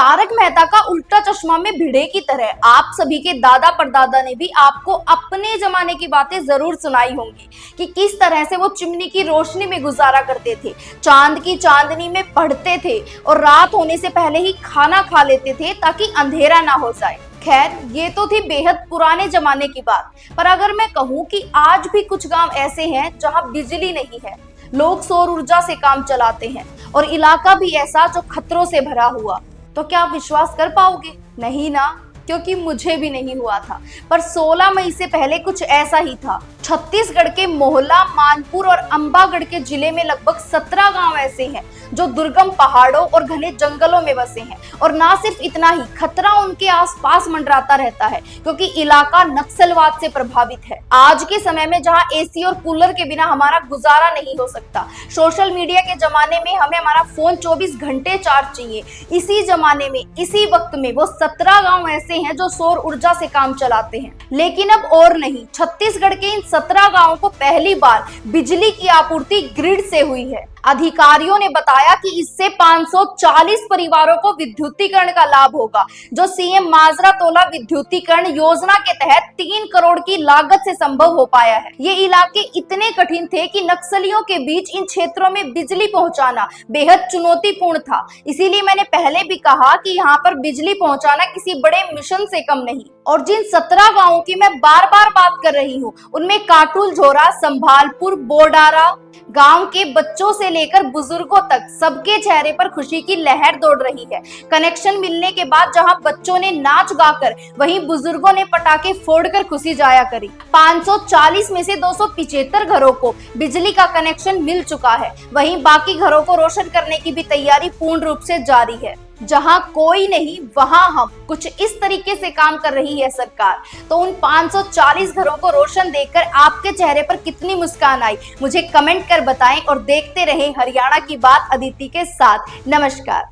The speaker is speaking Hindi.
तारक मेहता का उल्टा चश्मा में भिड़े की तरह आप सभी के दादा परदादा ने भी आपको अपने जमाने की बातें जरूर सुनाई होंगी कि किस तरह से वो चिमनी की रोशनी में गुजारा करते थे, चांद की चांदनी में पढ़ते थे और रात होने से पहले ही खाना खा लेते थे ताकि अंधेरा ना हो जाए। खैर, ये तो थी बेहद पुराने जमाने की बात, पर अगर मैं कहूँ कि आज भी कुछ गांव ऐसे हैं जहां बिजली नहीं है, लोग सौर ऊर्जा से काम चलाते हैं और इलाका भी ऐसा जो खतरों से भरा हुआ, तो क्या आप विश्वास कर पाओगे? नहीं ना, क्योंकि मुझे भी नहीं हुआ था। पर 16 मई से पहले कुछ ऐसा ही था। छत्तीसगढ़ के मोहला, मानपुर और अंबागढ़ के जिले में लगभग 17 गांव ऐसे हैं जो दुर्गम पहाड़ों और घने जंगलों में बसे हैं। और ना सिर्फ इतना ही, खतरा उनके आसपास मंडराता रहता है क्योंकि इलाका नक्सलवाद से प्रभावित है। आज के समय में जहां एसी और कूलर के बिना हमारा गुजारा नहीं हो सकता, सोशल मीडिया के जमाने में हमें हमारा फोन 24 घंटे चार्ज चाहिए, इसी जमाने में, इसी वक्त में वो 17 गांव ऐसे हैं जो सौर ऊर्जा से काम चलाते हैं। लेकिन अब और नहीं, छत्तीसगढ़ के इन 17 गांवों को पहली बार बिजली की आपूर्ति ग्रिड से हुई है। अधिकारियों ने बताया कि इससे 540 परिवारों को विद्युतीकरण का लाभ होगा, जो सीएम माजरा तोला विद्युतीकरण योजना के तहत 3 करोड़ की लागत से संभव हो पाया है। ये इलाके इतने कठिन थे कि नक्सलियों के बीच इन क्षेत्रों में बिजली पहुंचाना बेहद चुनौतीपूर्ण था। इसीलिए मैंने पहले भी कहा कि यहाँ पर बिजली पहुंचाना किसी बड़े मिशन से कम नहीं। और जिन 17 गांवों की मैं बार बार बात कर रही हूँ, उनमें काटुल झोरा, संभालपुर, बोडारा गांव के बच्चों से लेकर बुजुर्गों तक सबके चेहरे पर खुशी की लहर दौड़ रही है। कनेक्शन मिलने के बाद जहां बच्चों ने नाच गाकर, वहीं बुजुर्गों ने पटाखे फोड़कर खुशी जाया करी। 540 में से 275 घरों को बिजली का कनेक्शन मिल चुका है। वहीं बाकी घरों को रोशन करने की भी तैयारी पूर्ण रूप से जारी है। जहां कोई नहीं, वहां हम, कुछ इस तरीके से काम कर रही है सरकार। तो उन 540 घरों को रोशन देखकर आपके चेहरे पर कितनी मुस्कान आई, मुझे कमेंट कर बताएं और देखते रहें हरियाणा की बात अदिति के साथ। नमस्कार।